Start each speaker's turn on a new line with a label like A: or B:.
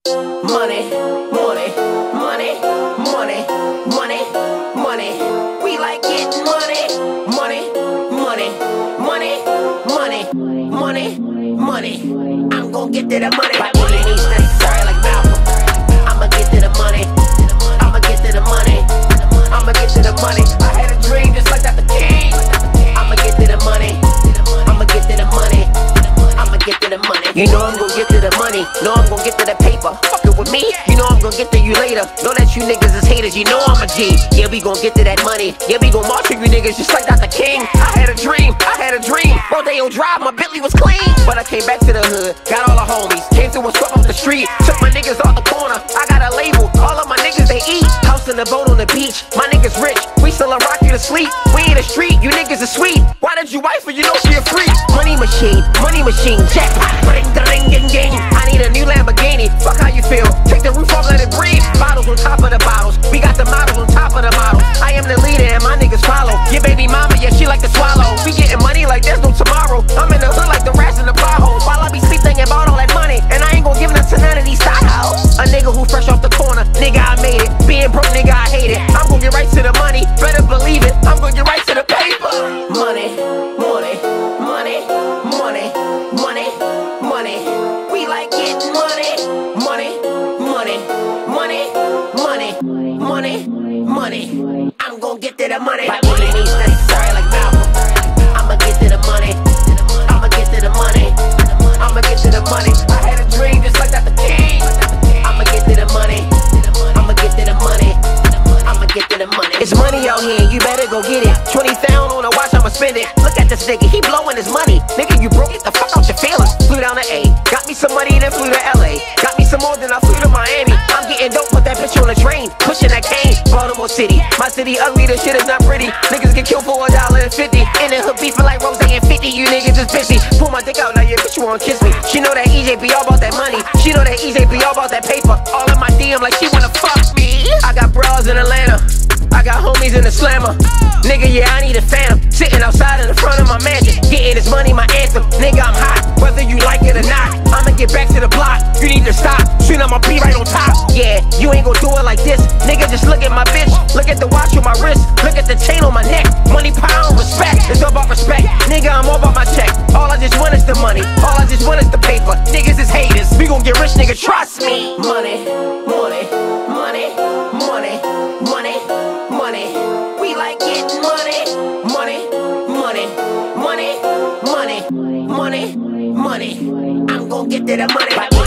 A: Money, money, money, money, money, money. We like getting money, money, money, money, money, money, money. I'm gon' get to the money by any means necessary, like Malcolm. I'ma get to the money. I'ma get to the money. I'ma get to the money. I had a dream just like Dr. King. I'ma get to the money. I'ma get to the money. I'ma get to the money. You know I'm gon' get to the money. Know I'm gon' get to the paper. Fuckin' with me, you know I'm gon' get to you later. Know that you niggas is haters, you know I'm a G. Yeah, we gon' get to that money. Yeah, we gon' march with you niggas just like Dr. King. I had a dream, I had a dream. Rodeo Drive, my Bentley was clean. But I came back to the hood, got all the homies. Came through and swept up the street. Took my niggas off the corner, I got a label. All of my niggas, they eat. House in the boat on the beach, my niggas rich. We still rock you to sleep. We in the street, you niggas are sweet. Why did you wife her? You know she a freak. Money machine, jackpot, ring, ding, ding, ding. I need a new Lamborghini. Fuck how you feel. Take the roof off, let it breathe. Bottles on top of the bottles. We got the models on top of the models. I am the leader and my niggas follow. Your baby mama, yeah, she like to swallow. We getting money like there's no tomorrow. I'm in the hood like the rats in the potholes. While I be sleep thinking about all that money. And I ain't gon' give nothing to none of these side hoes. A nigga who fresh off the corner. Nigga, I made it. Being broke, nigga, I hate it. I'm gon' get right to the money. Better believe it. I'm gon' get right to the paper. Money, money, money, money, money, money. We like getting money, money, money, money, money, money, money. I'm gon' get to the money by any means necessary, like Malcolm. I'ma get to the money. I'ma get to the money. I'ma get to the money. I had a dream just like Dr. King. I'ma get to the money. I'ma get to the money. I'ma get to the money. It's money out here, you better go get it. 20,000 on a watch, I'ma spend it. Look at this nigga, he blowing his money. Nigga, you broke, get the fuck out your feelings. Flew down to A, got me some money, then flew to LA. Got me some more, then I flew to Miami. I'm getting dope, put that bitch on the train. Pushing that cane, Baltimore City. My city ugly, this shit is not pretty. Niggas get killed for $1.50. In the hood beefing like Rose and 50, you niggas is busy. Pull my dick out, now yeah, bitch, you wanna kiss me. She know that EJ be all about that money. She know that EJ be all about that paper. All in my DM like she wanna fuck me. I got bras in Atlanta. I got homies in the slammer. Nigga, yeah, I need a phantom. Sitting outside in the front of my mansion. Getting this money, my anthem. Nigga, I'm hot, whether you like it or not. I'ma get back to the block. You need to stop. Soon I'ma be right on top. Yeah, you ain't gon' do it like this. Nigga, just look at my bitch. Look at the watch on my wrist. Look at the chain on my neck. Money, power, respect. It's all about respect. Nigga, I'm all about my check. All I just want is the money. All I just want is the paper. Niggas is haters. We gon' get rich, nigga, trust me. Money, money, money, money, money, money. We like getting money, money, money, money, money, money, money. I'm gon' get to the money.